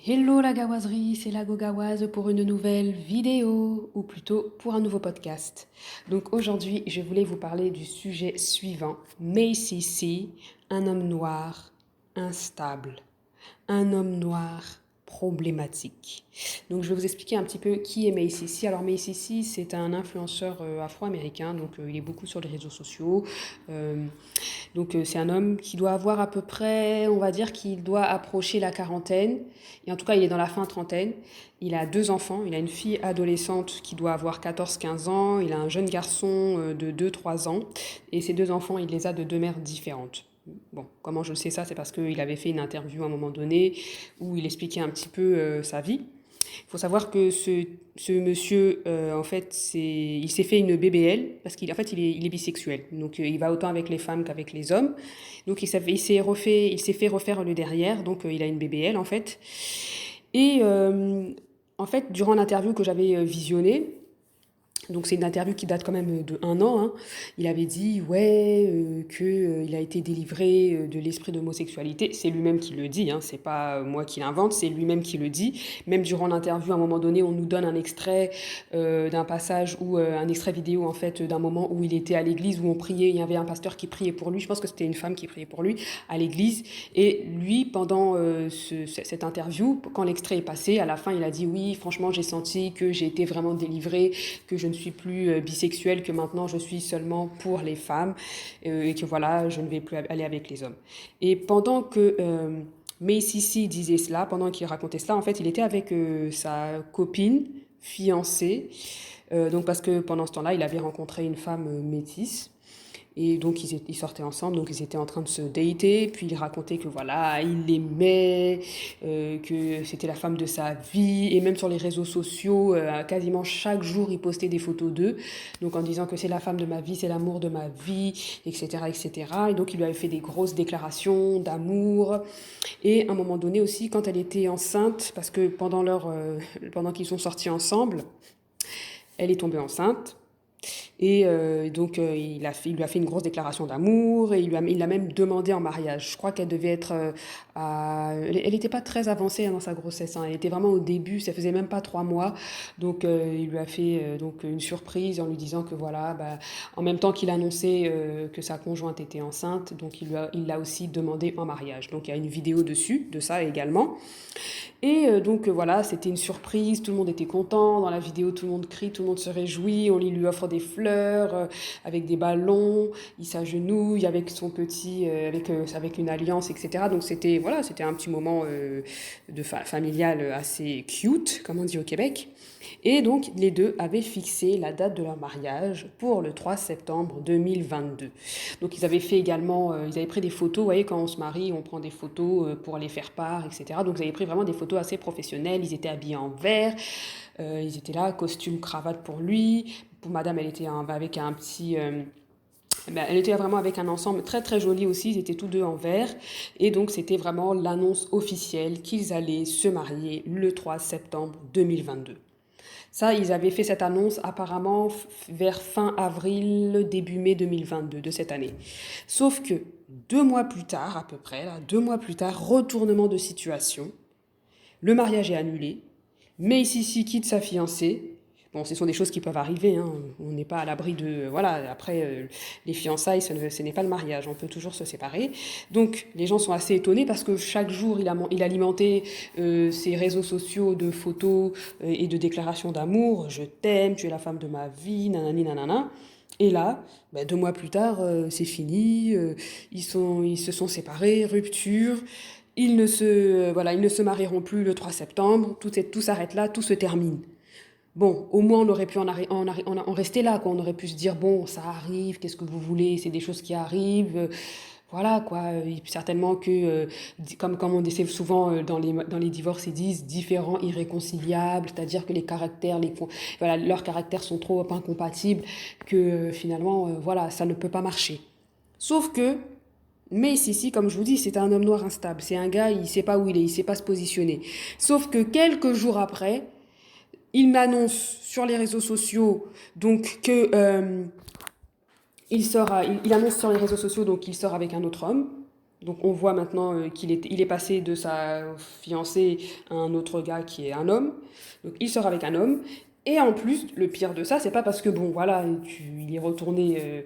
Hello la gawazerie, c'est la Gogawaz pour une nouvelle vidéo, ou plutôt pour un nouveau podcast. Donc aujourd'hui, je voulais vous parler du sujet suivant. Macy C, un homme noir instable, un homme noir problématique. Donc je vais vous expliquer un petit peu qui est Macy C. Alors Macy C, c'est un influenceur afro-américain, donc il est beaucoup sur les réseaux sociaux. Euh, c'est un homme qui doit avoir à peu près, on va dire qu'il doit approcher la quarantaine. Et en tout cas, il est dans la fin trentaine. Il a deux enfants. Il a une fille adolescente qui doit avoir 14-15 ans. Il a un jeune garçon de 2-3 ans. Et ces deux enfants, il les a de deux mères différentes. Bon, comment je sais ça? C'est parce qu'il avait fait une interview à un moment donné où il expliquait un petit peu sa vie. Il faut savoir que ce monsieur, en fait, il s'est fait une BBL parce qu'il en fait, il est bisexuel. Donc, il va autant avec les femmes qu'avec les hommes. Donc, il s'est fait refaire le derrière. Donc, il a une BBL, en fait. Et en fait, durant l'interview que j'avais visionnée, donc c'est une interview qui date quand même de 1 an, hein. Il avait dit ouais que il a été délivré de l'esprit d'homosexualité. C'est lui-même qui le dit, hein, c'est pas moi qui l'invente, c'est lui-même qui le dit. Même durant l'interview, à un moment donné, on nous donne un extrait d'un passage ou un extrait vidéo en fait d'un moment où il était à l'église où on priait. Il y avait un pasteur qui priait pour lui. Je pense que c'était une femme qui priait pour lui à l'église. Et lui, pendant cette interview, quand l'extrait est passé, à la fin, il a dit oui, franchement, j'ai senti que j'ai été vraiment délivré, que je ne suis plus bisexuelle, que maintenant je suis seulement pour les femmes et que voilà, je ne vais plus aller avec les hommes. Et pendant que Macy C disait cela, pendant qu'il racontait cela, en fait, il était avec sa copine, fiancée, donc parce que pendant ce temps-là, il avait rencontré une femme métisse. Et donc ils sortaient ensemble, donc ils étaient en train de se dater, puis il racontait que voilà, il l'aimait, que c'était la femme de sa vie, et même sur les réseaux sociaux, quasiment chaque jour il postait des photos d'eux, donc en disant que c'est la femme de ma vie, c'est l'amour de ma vie, etc., etc. Et donc il lui avait fait des grosses déclarations d'amour, et à un moment donné aussi, quand elle était enceinte, parce que pendant qu'ils sont sortis ensemble, elle est tombée enceinte. Et il lui a fait une grosse déclaration d'amour et il l'a même demandé en mariage. Je crois qu'elle devait être elle n'était pas très avancée dans sa grossesse, hein. Elle était vraiment au début, ça faisait même pas 3 mois. Donc il lui a fait donc une surprise en lui disant que voilà, bah, en même temps qu'il annonçait que sa conjointe était enceinte, donc il l'a aussi demandé en mariage. Donc il y a une vidéo dessus, de ça également. Et voilà, c'était une surprise, tout le monde était content, dans la vidéo tout le monde crie, tout le monde se réjouit, on lui offre des fleurs avec des ballons, il s'agenouille avec son petit, avec une alliance, etc. Donc c'était voilà, c'était un petit moment familial assez cute, comme on dit au Québec. Et donc les deux avaient fixé la date de leur mariage pour le 3 septembre 2022. Donc ils avaient fait également, ils avaient pris des photos, vous voyez quand on se marie, on prend des photos pour les faire part, etc. Donc ils avaient pris vraiment des photos assez professionnelles, ils étaient habillés en vert, ils étaient là, costume, cravate pour lui, pour madame elle était avec un petit... elle était vraiment avec un ensemble très très joli aussi, ils étaient tous deux en vert et donc c'était vraiment l'annonce officielle qu'ils allaient se marier le 3 septembre 2022. Ça, ils avaient fait cette annonce apparemment vers fin avril, début mai 2022 de cette année. Sauf que 2 mois plus tard, à peu près, là, 2 mois plus tard, retournement de situation, le mariage est annulé, Macy quitte sa fiancée. Bon, ce sont des choses qui peuvent arriver, hein. On n'est pas à l'abri de... Voilà, après, les fiançailles, ce n'est pas le mariage, on peut toujours se séparer. Donc, les gens sont assez étonnés parce que chaque jour, il alimentait ses réseaux sociaux de photos et de déclarations d'amour. Je t'aime, tu es la femme de ma vie, nanani, nanana. Et là, 2 mois plus tard, c'est fini, ils se sont séparés, rupture. Ils ne se marieront plus le 3 septembre, tout s'arrête là, tout se termine. Bon, au moins on aurait pu en rester là, quoi. On aurait pu se dire, bon, ça arrive, qu'est-ce que vous voulez, c'est des choses qui arrivent. Voilà, quoi. Certainement que, comme on essaie souvent dans les divorces, ils disent différents, irréconciliables, c'est-à-dire que voilà, leurs caractères sont trop incompatibles que finalement, voilà, ça ne peut pas marcher. Sauf que, mais si, comme je vous dis, c'est un homme noir instable. C'est un gars, il ne sait pas où il est, il ne sait pas se positionner. Sauf que quelques jours après, il m'annonce sur les réseaux sociaux donc que il annonce sur les réseaux sociaux donc qu'il sort avec un autre homme. Donc on voit maintenant il est passé de sa fiancée à un autre gars qui est un homme. Donc il sort avec un homme. Et en plus, le pire de ça, c'est pas parce que bon, voilà, il est retourné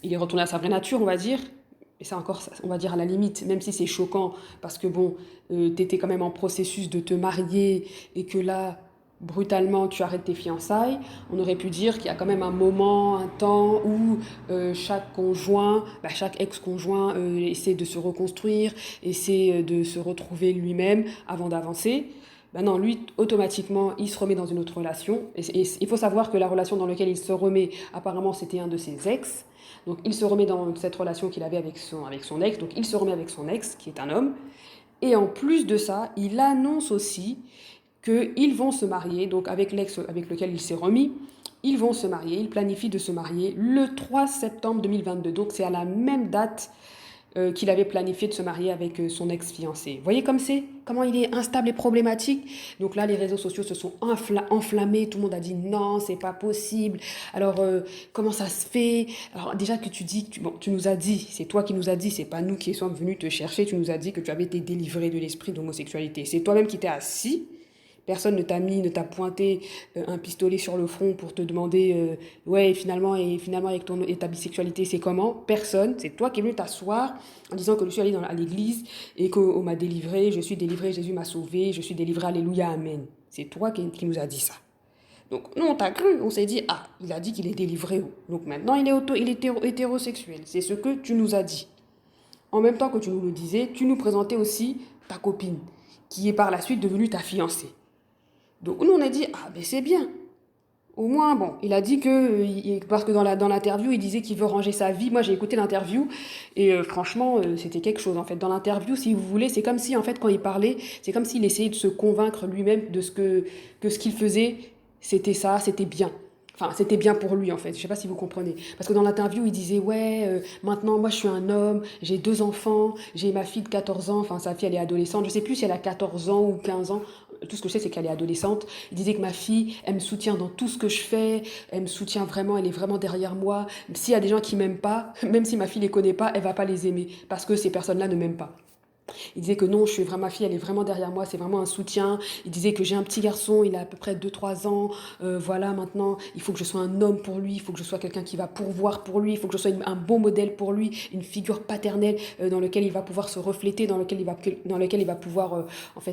à sa vraie nature, on va dire. Et ça encore, on va dire à la limite, même si c'est choquant, parce que bon, t'étais quand même en processus de te marier et que là, brutalement, tu arrêtes tes fiançailles, on aurait pu dire qu'il y a quand même un moment, un temps où chaque conjoint, chaque ex-conjoint essaie de se reconstruire, essaie de se retrouver lui-même avant d'avancer. Ben non, lui, automatiquement, il se remet dans une autre relation. Et il faut savoir que la relation dans laquelle il se remet, apparemment, c'était un de ses ex. Donc, il se remet dans cette relation qu'il avait avec son ex. Donc, il se remet avec son ex, qui est un homme. Et en plus de ça, il annonce aussi qu'ils vont se marier. Donc, avec l'ex avec lequel il s'est remis, ils vont se marier. Ils planifient de se marier le 3 septembre 2022. Donc, c'est à la même date qu'il avait planifié de se marier avec son ex-fiancé. Vous voyez comment il est instable et problématique. Donc là, les réseaux sociaux se sont enflammés. Tout le monde a dit non, c'est pas possible. Alors, comment ça se fait? Alors déjà que tu nous as dit, c'est toi qui nous as dit, c'est pas nous qui sommes venus te chercher. Tu nous as dit que tu avais été délivré de l'esprit d'homosexualité. C'est toi-même qui t'es assis. Personne ne t'a pointé un pistolet sur le front pour te demander ouais, finalement avec ta bisexualité, c'est comment? Personne. C'est toi qui es venu t'asseoir en disant que je suis allé à l'église et qu'on m'a délivré, je suis délivré, Jésus m'a sauvé, je suis délivré, alléluia, amen. C'est toi qui nous a dit ça. Donc nous, on t'a cru, on s'est dit, ah, il a dit qu'il est délivré. Donc maintenant, il est hétérosexuel. C'est ce que tu nous as dit. En même temps que tu nous le disais, tu nous présentais aussi ta copine, qui est par la suite devenue ta fiancée. Donc nous on a dit, ah ben c'est bien. Au moins, bon, il a dit que, parce que dans l'interview, il disait qu'il veut ranger sa vie. Moi j'ai écouté l'interview et franchement, c'était quelque chose en fait. Dans l'interview, si vous voulez, c'est comme si en fait quand il parlait, c'est comme s'il essayait de se convaincre lui-même de que ce qu'il faisait, c'était ça, c'était bien. Enfin, c'était bien pour lui en fait. Je sais pas si vous comprenez. Parce que dans l'interview, il disait ouais, maintenant moi je suis un homme, j'ai 2 enfants, j'ai ma fille de 14 ans, enfin sa fille elle est adolescente, je sais plus si elle a 14 ans ou 15 ans. Tout ce que je sais c'est qu'elle est adolescente. Il disait que ma fille, elle me soutient dans tout ce que je fais, elle me soutient vraiment, elle est vraiment derrière moi. S'il y a des gens qui m'aiment pas, même si ma fille les connaît pas, elle va pas les aimer parce que ces personnes-là ne m'aiment pas. Il disait que non, ma fille, elle est vraiment derrière moi, c'est vraiment un soutien. Il disait que j'ai un petit garçon, il a à peu près 2 3 ans. Voilà, maintenant, il faut que je sois un homme pour lui, il faut que je sois quelqu'un qui va pourvoir pour lui, il faut que je sois un bon modèle pour lui, une figure paternelle dans lequel il va pouvoir se refléter, dans lequel il va pouvoir,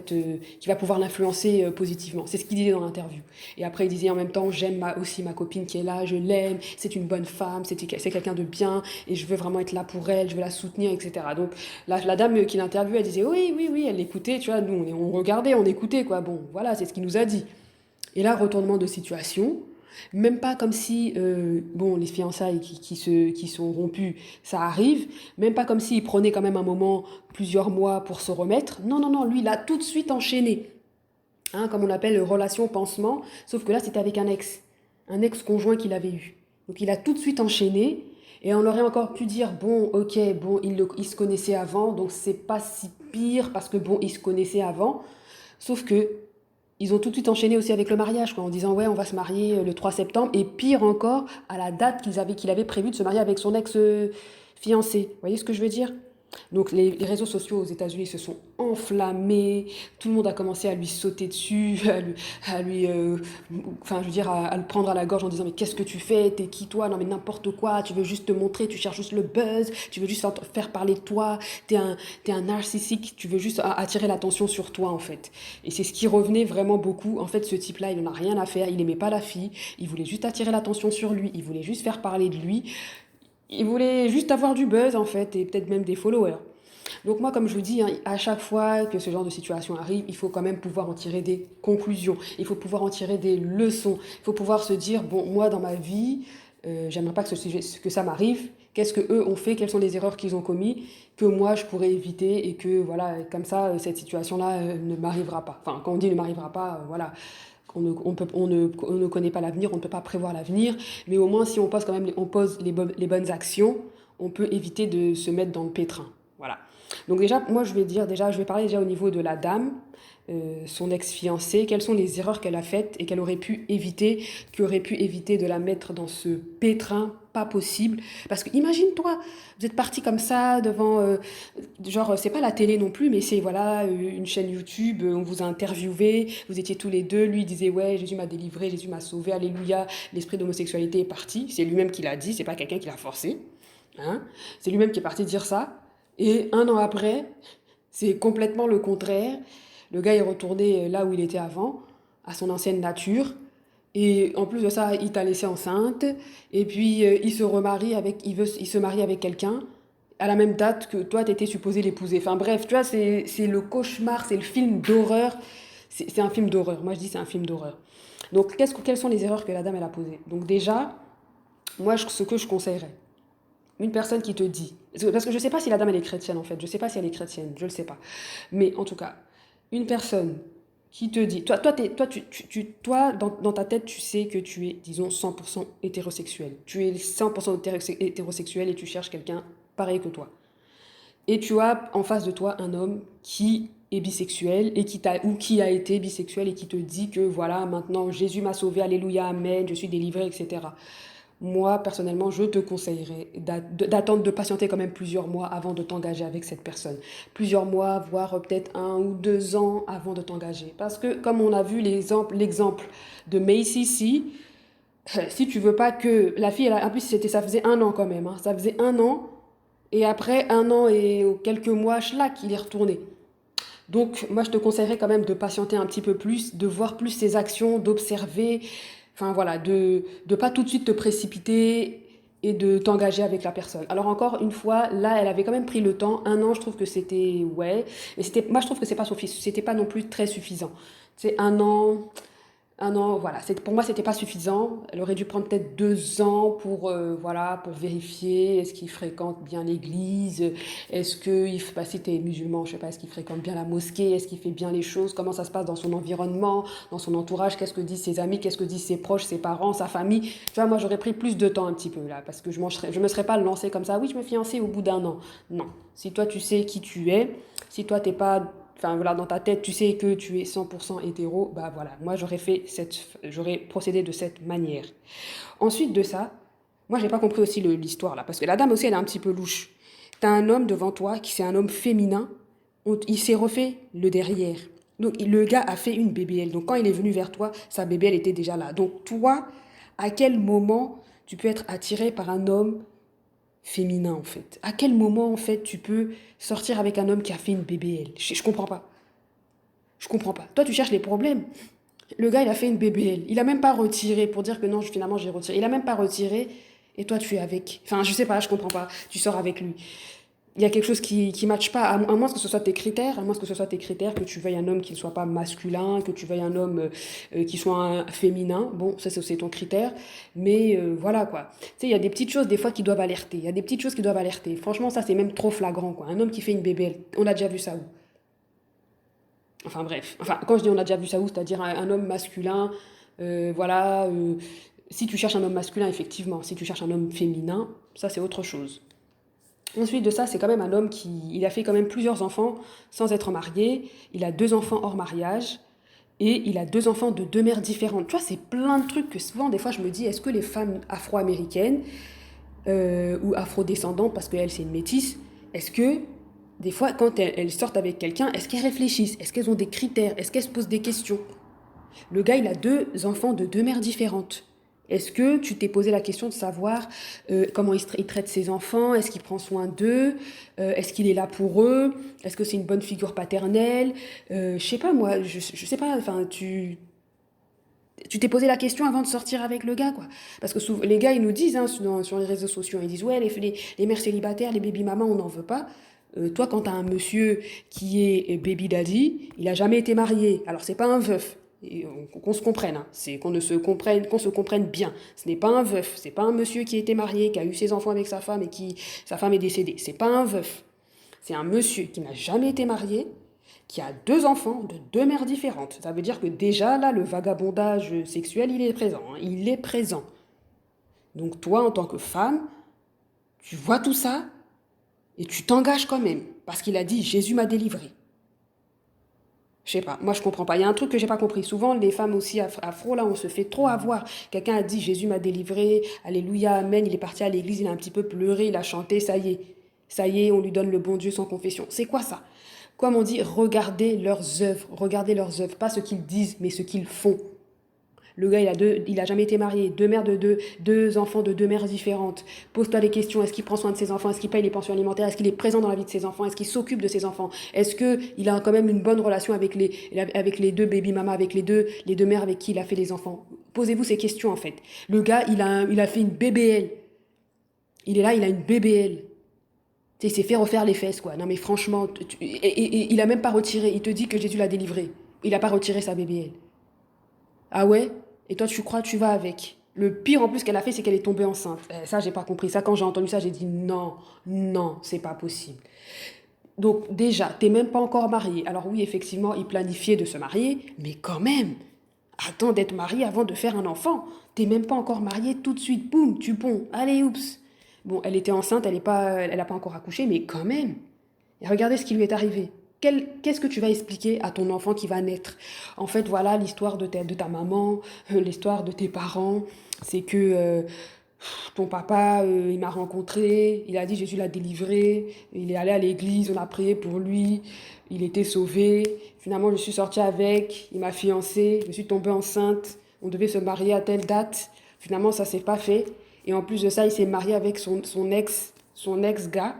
qui va pouvoir l'influencer positivement. C'est ce qu'il disait dans l'interview. Et après, il disait en même temps, j'aime aussi ma copine qui est là, je l'aime, c'est une bonne femme, c'est quelqu'un de bien, et je veux vraiment être là pour elle, je veux la soutenir, etc. Donc, la dame qui l'interviewe, elle disait oui, oui, oui, elle l'écoutait, tu vois, nous on regardait, on écoutait, quoi. Bon, voilà, c'est ce qu'il nous a dit. Et là, retournement de situation, même pas comme si, bon, les fiançailles qui sont rompues, ça arrive, même pas comme s'il prenait quand même un moment, plusieurs mois pour se remettre. Non, non, non, lui, il a tout de suite enchaîné, hein, comme on appelle relation pansement, sauf que là, c'était avec un ex-conjoint qu'il avait eu. Donc il a tout de suite enchaîné, et on aurait encore pu dire, bon, ok, bon, il se connaissait avant, donc c'est pas si pire, parce que bon, il se connaissait avant, sauf que ils ont tout de suite enchaîné aussi avec le mariage, quoi, en disant, ouais, on va se marier le 3 septembre, et pire encore, à la date qu'il avait prévu de se marier avec son ex-fiancé. Vous voyez ce que je veux dire? Donc les réseaux sociaux aux États-Unis se sont enflammés, tout le monde a commencé à lui sauter dessus, enfin je veux dire, à le prendre à la gorge en disant mais qu'est-ce que tu fais, t'es qui toi, non mais n'importe quoi, tu veux juste te montrer, tu cherches juste le buzz, tu veux juste faire parler de toi, t'es un narcissique, tu veux juste attirer l'attention sur toi en fait. Et c'est ce qui revenait vraiment beaucoup, en fait ce type-là il n'en a rien à faire, il aimait pas la fille, il voulait juste attirer l'attention sur lui, il voulait juste faire parler de lui. Il voulait juste avoir du buzz en fait et peut-être même des followers. Donc moi comme je vous dis, hein, à chaque fois que ce genre de situation arrive, il faut quand même pouvoir en tirer des conclusions, il faut pouvoir en tirer des leçons, il faut pouvoir se dire, bon moi dans ma vie, j'aimerais pas que ça m'arrive, qu'est-ce que eux ont fait, quelles sont les erreurs qu'ils ont commis, que moi je pourrais éviter et que voilà, comme ça cette situation-là ne m'arrivera pas. Enfin quand on dit ne m'arrivera pas, voilà. On ne connaît pas l'avenir, on ne peut pas prévoir l'avenir, mais au moins si on pose les bonnes actions, on peut éviter de se mettre dans le pétrin. Voilà. Donc déjà, moi je vais parler déjà au niveau de la dame, son ex-fiancé, quelles sont les erreurs qu'elle a faites et qu'elle aurait pu éviter, qui aurait pu éviter de la mettre dans ce pétrin pas possible. Parce que imagine-toi, vous êtes parti comme ça devant, genre c'est pas la télé non plus, mais c'est voilà une chaîne YouTube, on vous a interviewé, vous étiez tous les deux, lui il disait ouais Jésus m'a délivré, Jésus m'a sauvé, alléluia, l'esprit d'homosexualité est parti, c'est lui-même qui l'a dit, c'est pas quelqu'un qui l'a forcé, hein, c'est lui-même qui est parti dire ça. Et un an après, c'est complètement le contraire. Le gars est retourné là où il était avant, à son ancienne nature. Et en plus de ça, il t'a laissé enceinte. Et puis, il se marie avec quelqu'un à la même date que toi, t'étais supposé l'épouser. Enfin bref, tu vois, c'est le cauchemar, c'est le film d'horreur. C'est un film d'horreur. Moi, je dis c'est un film d'horreur. Donc, quelles sont les erreurs que la dame, elle a posées? Donc déjà, moi, ce que je conseillerais, une personne qui te dit, parce que je ne sais pas si la dame elle est chrétienne en fait, je ne sais pas si elle est chrétienne, je ne le sais pas. Mais en tout cas, une personne qui te dit, toi dans ta tête, tu sais que tu es, disons, 100% hétérosexuel. Tu es 100% hétérosexuel et tu cherches quelqu'un pareil que toi. Et tu as en face de toi un homme qui est bisexuel et ou qui a été bisexuel et qui te dit que voilà, maintenant Jésus m'a sauvé, alléluia, amen, je suis délivré, etc. Moi, personnellement, je te conseillerais d'attendre, de patienter quand même plusieurs mois avant de t'engager avec cette personne. Plusieurs mois, voire peut-être 1 ou 2 ans avant de t'engager. Parce que, comme on a vu l'exemple de Macy C, si tu veux pas que la fille, en plus, ça faisait 1 an quand même, hein, ça faisait 1 an, et après 1 an et quelques mois, schlac, il est retourné. Donc, moi, je te conseillerais quand même de patienter un petit peu plus, de voir plus ses actions, d'observer, enfin voilà, de ne pas tout de suite te précipiter et de t'engager avec la personne. Alors encore une fois, là, elle avait quand même pris le temps. 1 an, je trouve que c'était, ouais, mais moi, je trouve que c'était pas non plus très suffisant. C'est 1 an, 1 an, voilà. Pour moi, c'était pas suffisant. Elle aurait dû prendre peut-être 2 ans pour, voilà, pour vérifier est-ce qu'il fréquente bien l'église, est-ce que, bah, si t'es musulman, je sais pas, est-ce qu'il fréquente bien la mosquée, est-ce qu'il fait bien les choses, comment ça se passe dans son environnement, dans son entourage, qu'est-ce que disent ses amis, qu'est-ce que disent ses proches, ses parents, sa famille. Tu vois, moi, j'aurais pris plus de temps un petit peu là, parce que je me serais pas lancée comme ça. Oui, je me fiançais au bout d'1 an. Non. Si toi, tu sais qui tu es, si toi, t'es pas enfin voilà, dans ta tête, tu sais que tu es 100% hétéro, bah voilà, moi j'aurais procédé de cette manière. Ensuite de ça, moi j'ai pas compris aussi l'histoire là, parce que la dame aussi elle est un petit peu louche. T'as un homme devant toi qui c'est un homme féminin, il s'est refait le derrière. Donc le gars a fait une BBL. Donc quand il est venu vers toi, sa BBL était déjà là. Donc toi, à quel moment tu peux être attiré par un homme féminin en fait? À quel moment en fait tu peux sortir avec un homme qui a fait une BBL? Je comprends pas. Je comprends pas. Toi tu cherches les problèmes. Le gars il a fait une BBL. Il a même pas retiré pour dire que non finalement j'ai retiré. Il a même pas retiré et toi tu es avec. Enfin je sais pas, je comprends pas. Tu sors avec lui. Il y a quelque chose qui matche pas, à moins que ce soit tes critères, à moins que ce soit tes critères, que tu veuilles un homme qui ne soit pas masculin, que tu veuilles un homme qui soit un féminin. Bon, ça c'est ton critère, mais voilà quoi. Tu sais, il y a des petites choses des fois qui doivent alerter. Il y a des petites choses qui doivent alerter. Franchement, ça c'est même trop flagrant quoi. Un homme qui fait une bébelle, on a déjà vu ça où? Enfin bref. Enfin, quand je dis on a déjà vu ça où, c'est-à-dire un homme masculin, voilà. Si tu cherches un homme masculin, effectivement. Si tu cherches un homme féminin, ça c'est autre chose. Ensuite de ça, c'est quand même un homme il a fait quand même plusieurs enfants sans être marié. Il a 2 enfants hors mariage et il a 2 enfants de 2 mères différentes. Tu vois, c'est plein de trucs que souvent, des fois, je me dis, est-ce que les femmes afro-américaines ou afro-descendantes, parce qu'elle, c'est une métisse, est-ce que des fois, quand elles sortent avec quelqu'un, est-ce qu'elles réfléchissent? Est-ce qu'elles ont des critères? Est-ce qu'elles se posent des questions? Le gars, il a 2 enfants de 2 mères différentes. Est-ce que tu t'es posé la question de savoir comment il traite ses enfants? Est-ce qu'il prend soin d'eux? Est-ce qu'il est là pour eux? Est-ce que c'est une bonne figure paternelle? Je sais pas, moi, je sais pas, enfin, tu t'es posé la question avant de sortir avec le gars, quoi. Parce que souvent, les gars, ils nous disent, hein, sur les réseaux sociaux, ils disent, ouais, les mères célibataires, les baby-mamans, on n'en veut pas. Toi, quand t'as un monsieur qui est baby daddy, il a jamais été marié. Alors, c'est pas un veuf. Qu'on se comprenne, hein. C'est qu'on se comprenne bien. Ce n'est pas un veuf, c'est pas un monsieur qui a été marié, qui a eu ses enfants avec sa femme et sa femme est décédée. C'est pas un veuf. C'est un monsieur qui n'a jamais été marié, qui a 2 enfants de 2 mères différentes. Ça veut dire que déjà, là, le vagabondage sexuel, il est présent, hein. Il est présent. Donc toi, en tant que femme, tu vois tout ça et tu t'engages quand même. parce qu'il a dit Jésus m'a délivré. Je sais pas, moi je comprends pas. Il y a un truc que j'ai pas compris. Souvent, les femmes aussi afro, là, on se fait trop avoir. Quelqu'un a dit Jésus m'a délivré, alléluia, amen. Il est parti à l'église, il a un petit peu pleuré, il a chanté, ça y est. Ça y est, on lui donne le bon Dieu sans confession. C'est quoi ça? Comme on dit, regardez leurs œuvres, pas ce qu'ils disent, mais ce qu'ils font. Le gars, il a jamais été marié, deux mères de deux enfants de deux mères différentes. Pose-toi des questions. Est-ce qu'il prend soin de ses enfants? Est-ce qu'il paye les pensions alimentaires? Est-ce qu'il est présent dans la vie de ses enfants? Est-ce qu'il s'occupe de ses enfants? Est-ce qu'il a quand même une bonne relation avec les deux baby mamas, avec les deux mères avec qui il a fait les enfants? Posez-vous ces questions, en fait. Le gars, il a fait une BBL. Il est là, il a une BBL. Il s'est fait refaire les fesses, quoi. Non, mais franchement, il a même pas retiré. Il te dit que Jésus l'a délivré. Il a pas retiré sa BBL. Ah ouais? Et toi, tu crois, tu vas avec. Le pire en plus qu'elle a fait, c'est qu'elle est tombée enceinte. Ça, j'ai pas compris. Ça, quand j'ai entendu ça, j'ai dit non, non, c'est pas possible. Donc déjà, t'es même pas encore marié. Alors oui, effectivement, il planifiait de se marier, mais quand même, attends d'être marié avant de faire un enfant. T'es même pas encore marié tout de suite. Boum, tu ponds. Allez, oups. Bon, elle était enceinte, elle a pas encore accouché, mais quand même. Et regardez ce qui lui est arrivé. Qu'est-ce que tu vas expliquer à ton enfant qui va naître? En fait, voilà l'histoire de ta maman, l'histoire de tes parents. C'est que ton papa, il m'a rencontré, il a dit Jésus l'a délivré, il est allé à l'église, on a prié pour lui, il était sauvé. Finalement, je suis sortie avec, il m'a fiancée, je suis tombée enceinte, on devait se marier à telle date. Finalement, ça s'est pas fait. Et en plus de ça, il s'est marié avec son ex-gars.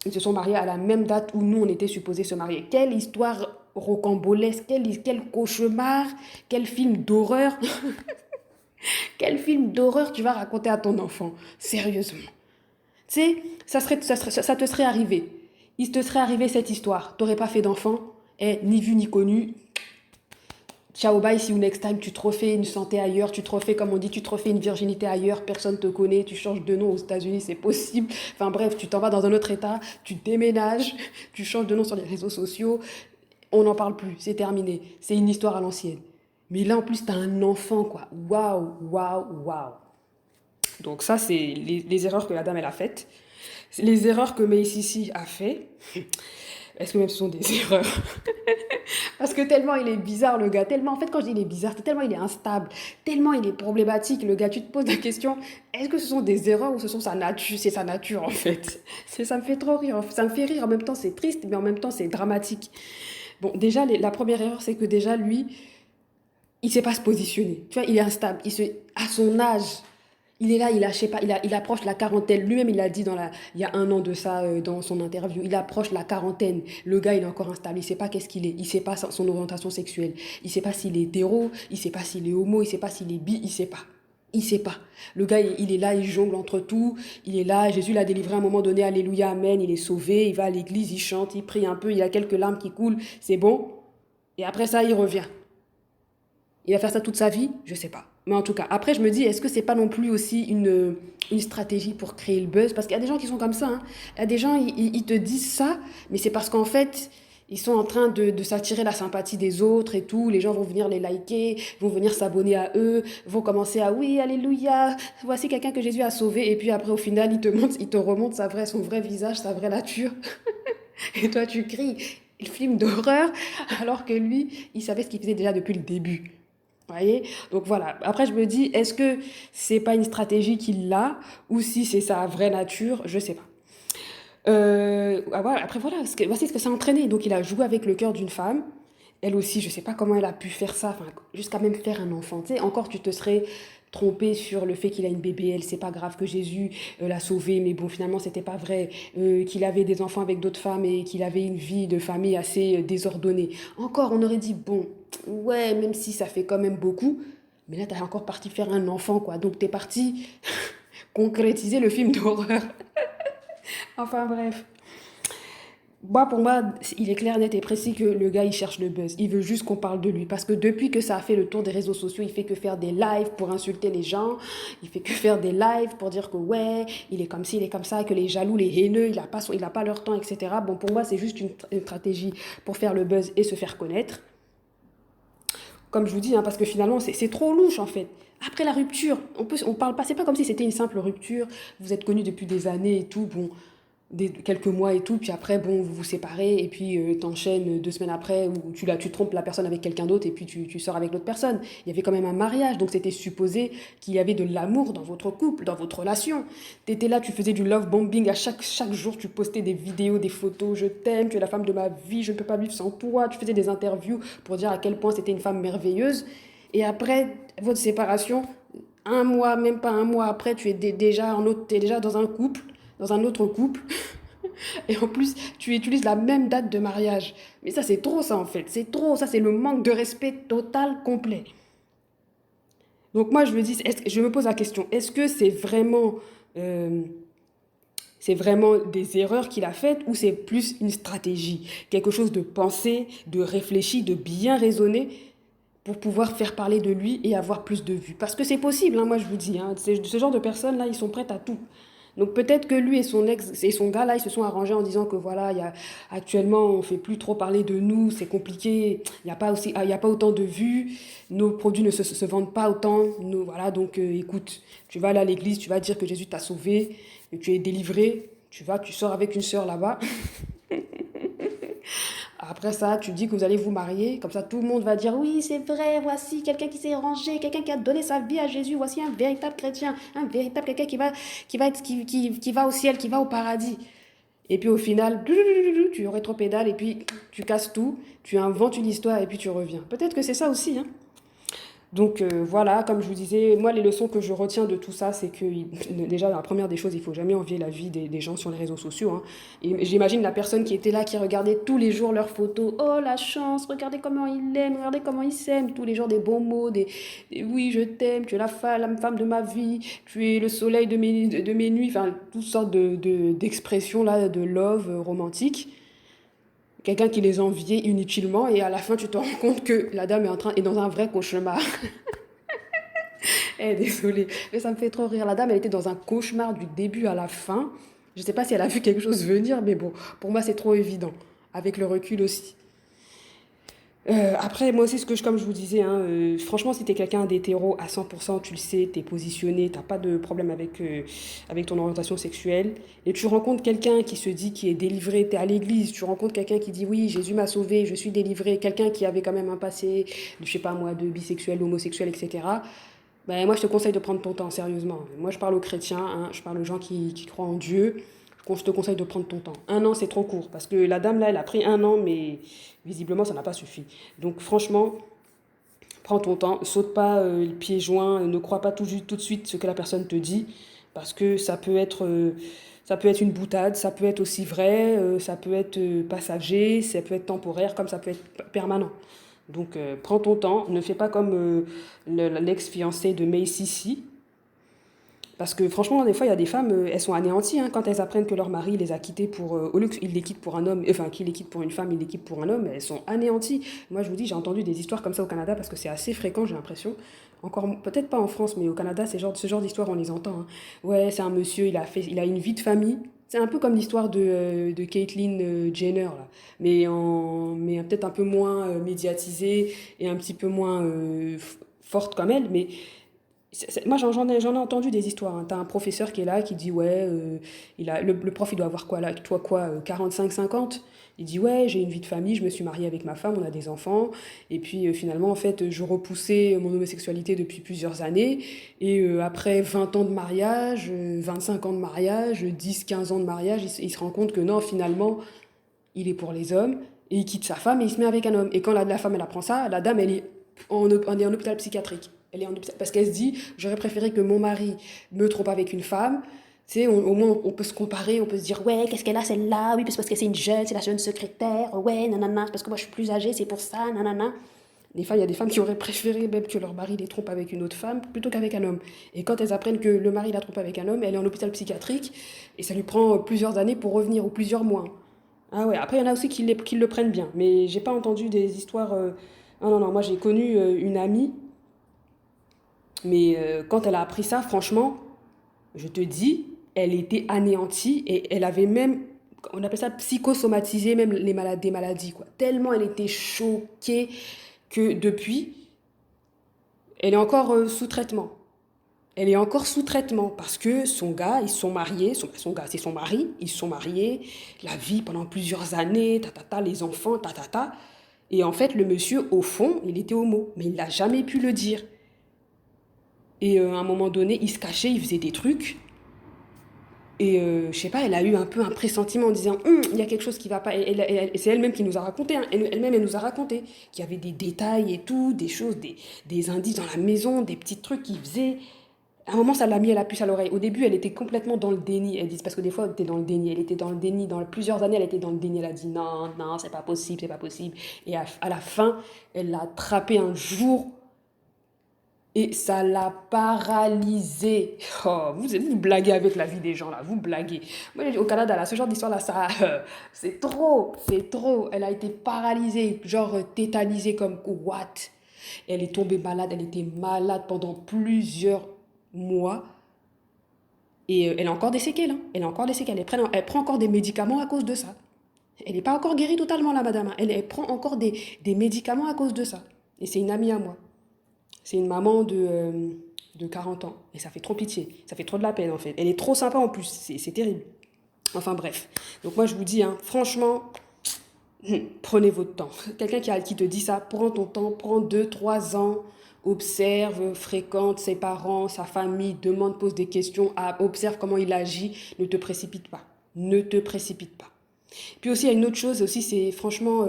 Ils se sont mariés à la même date où nous, on était supposés se marier. Quelle histoire rocambolesque, quel cauchemar, quel film d'horreur. Quel film d'horreur tu vas raconter à ton enfant. Sérieusement. Tu sais, ça te serait arrivé. Il te serait arrivé cette histoire. Tu n'aurais pas fait d'enfant, ni vu ni connu. Ciao, bye, see you next time. Tu te refais une santé ailleurs, tu te refais, comme on dit, tu te refais une virginité ailleurs, personne ne te connaît, tu changes de nom aux États-Unis, c'est possible. Enfin bref, tu t'en vas dans un autre état, tu déménages, tu changes de nom sur les réseaux sociaux, on n'en parle plus, c'est terminé. C'est une histoire à l'ancienne. Mais là, en plus, t'as un enfant, quoi. Waouh, waouh, waouh. Donc ça, c'est les erreurs que la dame, elle a faites. Les erreurs que Meïssi a fait. Est-ce que même ce sont des erreurs? Parce que tellement il est bizarre, le gars. Tellement, en fait, quand je dis il est bizarre, c'est tellement il est instable. Tellement il est problématique, le gars. Tu te poses la question, est-ce que ce sont des erreurs ou ce sont sa nature? C'est sa nature, en fait. Ça me fait trop rire. Ça me fait rire. En même temps, c'est triste, mais en même temps, c'est dramatique. Bon, déjà, la première erreur, c'est que déjà, lui, il ne sait pas se positionner. Tu vois, il est instable. À son âge, il est là, je sais pas, il approche la quarantaine. Lui-même, il a dit il y a un an de ça dans son interview. Il approche la quarantaine. Le gars, il est encore instable. Il ne sait pas qu'est-ce qu'il est. Il ne sait pas son orientation sexuelle. Il ne sait pas s'il est hétéro. Il ne sait pas s'il est homo. Il ne sait pas s'il est bi. Il ne sait pas. Il ne sait pas. Le gars, il est là, il jongle entre tout. Il est là. Jésus l'a délivré à un moment donné. Alléluia, amen. Il est sauvé. Il va à l'église, il chante, il prie un peu. Il a quelques larmes qui coulent. C'est bon. Et après ça, il revient. Il va faire ça toute sa vie? Je sais pas. Mais en tout cas, après, je me dis, est-ce que c'est pas non plus aussi une stratégie pour créer le buzz? Parce qu'il y a des gens qui sont comme ça. Hein. Il y a des gens, ils te disent ça, mais c'est parce qu'en fait, ils sont en train de s'attirer la sympathie des autres et tout. Les gens vont venir les liker, vont venir s'abonner à eux, vont commencer à oui, alléluia, voici quelqu'un que Jésus a sauvé. Et puis après, au final, il te remonte son vrai visage, sa vraie nature. Et toi, tu cries. Le film d'horreur, alors que lui, il savait ce qu'il faisait déjà depuis le début. Vous voyez? Donc voilà. Après, je me dis, est-ce que c'est pas une stratégie qu'il a ou si c'est sa vraie nature? Je sais pas. Voilà. Après, voilà. Voici ce que ça a entraîné. Donc, il a joué avec le cœur d'une femme. Elle aussi, je sais pas comment elle a pu faire ça, enfin, jusqu'à même faire un enfant. Tu sais, encore, tu te serais trompé sur le fait qu'il a une BBL, c'est pas grave que Jésus l'a sauvé, mais bon, finalement, c'était pas vrai, qu'il avait des enfants avec d'autres femmes et qu'il avait une vie de famille assez désordonnée. Encore, on aurait dit, bon, ouais, même si ça fait quand même beaucoup, mais là, t'es encore parti faire un enfant, quoi. Donc, t'es parti concrétiser le film d'horreur. Enfin, bref. Moi, pour moi, il est clair, net et précis que le gars, il cherche le buzz. Il veut juste qu'on parle de lui. Parce que depuis que ça a fait le tour des réseaux sociaux, il fait que faire des lives pour insulter les gens. Il fait que faire des lives pour dire que ouais, il est comme ci, il est comme ça, que les jaloux, les haineux, il a pas leur temps, etc. Bon, pour moi, c'est juste une stratégie pour faire le buzz et se faire connaître. Comme je vous dis, hein, parce que finalement, c'est trop louche, en fait. Après la rupture, on parle pas, c'est pas comme si c'était une simple rupture. Vous êtes connus depuis des années et tout, bon. quelques mois et tout, puis après, bon, vous vous séparez, et puis t'enchaînes 2 semaines après, où tu trompes la personne avec quelqu'un d'autre, et puis tu sors avec l'autre personne. Il y avait quand même un mariage, donc c'était supposé qu'il y avait de l'amour dans votre couple, dans votre relation. T'étais là, tu faisais du love bombing, à chaque jour, tu postais des vidéos, des photos, je t'aime, tu es la femme de ma vie, je ne peux pas vivre sans toi. Tu faisais des interviews pour dire à quel point c'était une femme merveilleuse. Et après votre séparation, un mois, même pas un mois après, t'es déjà dans un autre couple, et en plus, tu utilises la même date de mariage. Mais ça, c'est trop ça en fait. C'est trop, ça, c'est le manque de respect total, complet. Donc moi, je me dis, je me pose la question, est-ce que euh, c'est vraiment des erreurs qu'il a faites ou c'est plus une stratégie, quelque chose de pensé, de réfléchi, de bien raisonné pour pouvoir faire parler de lui et avoir plus de vues. Parce que c'est possible, hein, moi je vous dis, hein, ce genre de personnes-là, ils sont prêts à tout. Donc peut-être que lui et son ex et son gars là, ils se sont arrangés en disant que voilà, actuellement on fait plus trop parler de nous, c'est compliqué, il y a pas autant de vues, nos produits ne se vendent pas autant, voilà, donc écoute, tu vas aller à l'église, tu vas dire que Jésus t'a sauvé, que tu es délivré, tu sors avec une sœur là-bas. Après ça, tu dis que vous allez vous marier, comme ça tout le monde va dire oui, c'est vrai, voici quelqu'un qui s'est rangé, quelqu'un qui a donné sa vie à Jésus, voici un véritable chrétien, un véritable quelqu'un qui va au ciel, qui va au paradis. Et puis au final, tu rétropédales et puis tu casses tout, tu inventes une histoire et puis tu reviens. Peut-être que c'est ça aussi, hein. Donc voilà, comme je vous disais, moi les leçons que je retiens de tout ça, c'est que déjà la première des choses, il faut jamais envier la vie des gens sur les réseaux sociaux, hein. Et j'imagine la personne qui était là, qui regardait tous les jours leurs photos. Oh la chance, regardez comment il aime, regardez comment il s'aime. Tous les jours des bons mots, oui je t'aime, tu es la femme de ma vie, tu es le soleil de mes nuits, enfin toutes sortes d'expressions là, de love romantique. Quelqu'un qui les enviait inutilement et à la fin tu te rends compte que la dame est dans un vrai cauchemar. Eh, désolée, mais ça me fait trop rire. La dame, elle était dans un cauchemar du début à la fin. Je sais pas si elle a vu quelque chose venir, mais bon, pour moi, c'est trop évident. Avec le recul aussi. Après, moi aussi, comme je vous disais, hein, franchement, si t'es quelqu'un d'hétéro à 100%, tu le sais, t'es positionné, t'as pas de problème avec ton orientation sexuelle, et tu rencontres quelqu'un qui se dit qui est délivré, t'es à l'église, tu rencontres quelqu'un qui dit oui, Jésus m'a sauvé, je suis délivré, quelqu'un qui avait quand même un passé, je sais pas moi, de bisexuel, d'homosexuel, etc. Ben, moi, je te conseille de prendre ton temps, sérieusement. Moi, je parle aux chrétiens, hein, je parle aux gens qui croient en Dieu. Je te conseille de prendre ton temps. 1 an, c'est trop court. Parce que la dame, là, elle a pris 1 an, mais visiblement, ça n'a pas suffi. Donc, franchement, prends ton temps. Saute pas le pied joint. Ne crois pas tout de suite ce que la personne te dit. Parce que ça peut être une boutade, ça peut être aussi vrai, ça peut être passager, ça peut être temporaire, comme ça peut être permanent. Donc, prends ton temps. Ne fais pas comme l'ex-fiancé de Macy C. Parce que franchement, des fois, il y a des femmes, elles sont anéanties hein, quand elles apprennent que leur mari les a quittées pour. Au lieu qu'il les quitte pour un homme, enfin, qu'il les quitte pour une femme, il les quitte pour un homme, elles sont anéanties. Moi, je vous dis, j'ai entendu des histoires comme ça au Canada parce que c'est assez fréquent, j'ai l'impression. Encore, peut-être pas en France, mais au Canada, ce genre d'histoire, on les entend, hein. Ouais, c'est un monsieur, il a une vie de famille. C'est un peu comme l'histoire de Caitlyn Jenner, là. Mais peut-être un peu moins médiatisée et un petit peu moins forte comme elle. Mais moi, j'en ai entendu des histoires, hein. T'as un professeur qui est là, qui dit, ouais, le prof, il doit avoir quoi là, toi quoi, 45-50. Il dit, ouais, j'ai une vie de famille, je me suis mariée avec ma femme, on a des enfants. Et puis finalement, en fait, je repoussais mon homosexualité depuis plusieurs années. Et après 20 ans de mariage, 25 ans de mariage, 10-15 ans de mariage, il se rend compte que non, finalement, il est pour les hommes. Et il quitte sa femme et il se met avec un homme. Et quand la femme, elle apprend ça, la dame, elle est en hôpital psychiatrique. Elle est en hôpital parce qu'elle se dit, j'aurais préféré que mon mari me trompe avec une femme. Tu sais, au moins, on peut se comparer, on peut se dire, ouais, qu'est-ce qu'elle a celle-là? Oui, parce que c'est une jeune, c'est la jeune secrétaire. Ouais, nanana, c'est parce que moi je suis plus âgée, c'est pour ça, nanana. Des fois, il y a des femmes qui auraient préféré même que leur mari les trompe avec une autre femme plutôt qu'avec un homme. Et quand elles apprennent que le mari la trompe avec un homme, elle est en hôpital psychiatrique et ça lui prend plusieurs années pour revenir ou plusieurs mois. Ah ouais, après il y en a aussi qui le prennent bien, mais j'ai pas entendu des histoires. Ah non, non, moi j'ai connu une amie, mais quand elle a appris ça, franchement, je te dis, elle était anéantie et elle avait même, on appelle ça psychosomatisé, même des maladies, quoi. Tellement elle était choquée que depuis, elle est encore sous traitement. elle est encore sous traitement parce que son gars, ils se sont mariés, son gars, c'est son mari, ils se sont mariés, la vie pendant plusieurs années, les enfants, Et en fait, le monsieur, au fond, il était homo, mais il n'a jamais pu le dire. Et à un moment donné, il se cachait, il faisait des trucs. Et je sais pas, elle a eu un peu un pressentiment en disant il y a quelque chose qui va pas. Et c'est elle-même qui nous a raconté, hein. Elle-même, elle nous a raconté qu'il y avait des détails et tout, des choses, des indices dans la maison, des petits trucs qu'il faisait. À un moment, ça l'a mis à la puce à l'oreille. Au début, elle était complètement dans le déni. Elle dit, parce que des fois, elle était dans le déni. Elle était dans le déni. Dans plusieurs années, elle était dans le déni. Elle a dit non, non, c'est pas possible, c'est pas possible. Et à la fin, elle l'a attrapé un jour et ça l'a paralysée. Oh, vous blaguez avec la vie des gens, là. Vous blaguez. Moi, au Canada, là, ce genre d'histoire-là, ça, c'est trop. C'est trop. Elle a été paralysée, genre tétanisée comme what? Elle est tombée malade. Elle était malade pendant plusieurs mois. Et elle a encore des séquelles. Hein. Elle a encore des séquelles. Elle prend encore des médicaments à cause de ça. Elle n'est pas encore guérie totalement, la madame. Elle prend encore des médicaments à cause de ça. Et c'est une amie à moi. C'est une maman de 40 ans. Et ça fait trop pitié. Ça fait trop de la peine, en fait. Elle est trop sympa en plus. C'est terrible. Enfin, bref. Donc, moi, je vous dis, hein, franchement, prenez votre temps. Quelqu'un qui te dit ça, prends ton temps, prends 2, 3 ans, observe, fréquente ses parents, sa famille, demande, pose des questions, observe comment il agit, ne te précipite pas. Ne te précipite pas. Puis aussi, il y a une autre chose aussi, c'est franchement,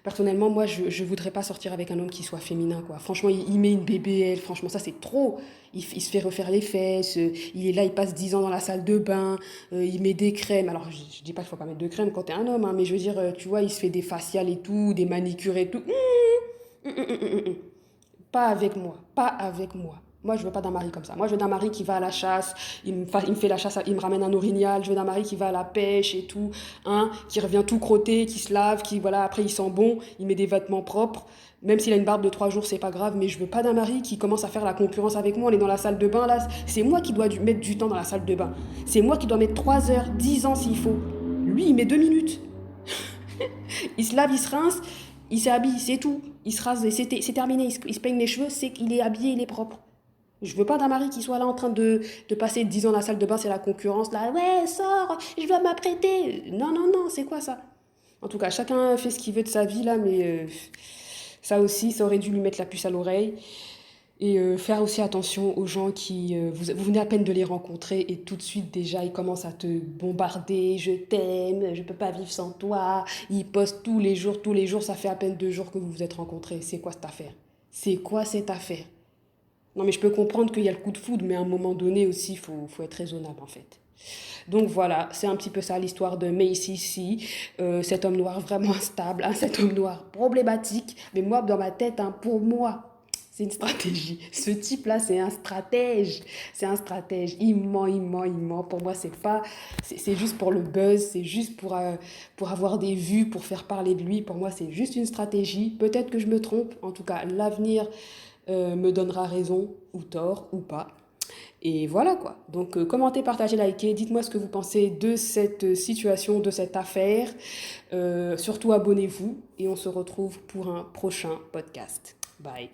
personnellement, moi, je ne voudrais pas sortir avec un homme qui soit féminin, quoi. Franchement, il met une BBL, franchement, ça, c'est trop. Il se fait refaire les fesses, il est là, il passe 10 ans dans la salle de bain, il met des crèmes. Alors, je ne dis pas qu'il ne faut pas mettre de crème quand tu es un homme, hein, mais je veux dire, tu vois, il se fait des faciales et tout, des manicures et tout. Pas avec moi, pas avec moi. Moi, je veux pas d'un mari comme ça. Moi, je veux d'un mari qui va à la chasse, il me fait la chasse, il me ramène un orignal. Je veux d'un mari qui va à la pêche et tout, hein, qui revient tout crotté, qui se lave, qui, voilà, après, il sent bon, il met des vêtements propres. Même s'il a une barbe de 3 jours, c'est pas grave, mais je veux pas d'un mari qui commence à faire la concurrence avec moi. On est dans la salle de bain, là. C'est moi qui dois mettre du temps dans la salle de bain. C'est moi qui dois mettre 3 heures, 10 ans s'il faut. Lui, il met 2 minutes. Il se lave, il se rince, il s'habille, c'est tout. Il se rase, c'est terminé. Il se peigne les cheveux, c'est qu'il est habillé, il est propre. Je veux pas d'un mari qui soit là en train de passer 10 ans dans la salle de bain, c'est la concurrence. Là, ouais, sors, je dois m'apprêter. Non, non, non, c'est quoi ça? En tout cas, chacun fait ce qu'il veut de sa vie, là, mais ça aussi, ça aurait dû lui mettre la puce à l'oreille. Et faire aussi attention aux gens qui, vous venez à peine de les rencontrer et tout de suite déjà ils commencent à te bombarder, je t'aime, je peux pas vivre sans toi, ils postent tous les jours, ça fait à peine 2 jours que vous vous êtes rencontrés. C'est quoi cette affaire? C'est quoi cette affaire? Non mais je peux comprendre qu'il y a le coup de foudre, mais à un moment donné aussi, faut être raisonnable en fait. Donc voilà, c'est un petit peu ça l'histoire de Macy C. Cet homme noir vraiment instable, hein, cet homme noir problématique, mais moi dans ma tête, hein, pour moi, c'est une stratégie. Ce type-là, c'est un stratège. C'est un stratège. Il ment, il ment, il ment. Pour moi, c'est juste pour le buzz. C'est juste pour avoir des vues, pour faire parler de lui. Pour moi, c'est juste une stratégie. Peut-être que je me trompe. En tout cas, l'avenir me donnera raison ou tort ou pas. Et voilà quoi. Donc commentez, partagez, likez. Dites-moi ce que vous pensez de cette situation, de cette affaire. Surtout abonnez-vous et on se retrouve pour un prochain podcast. Bye.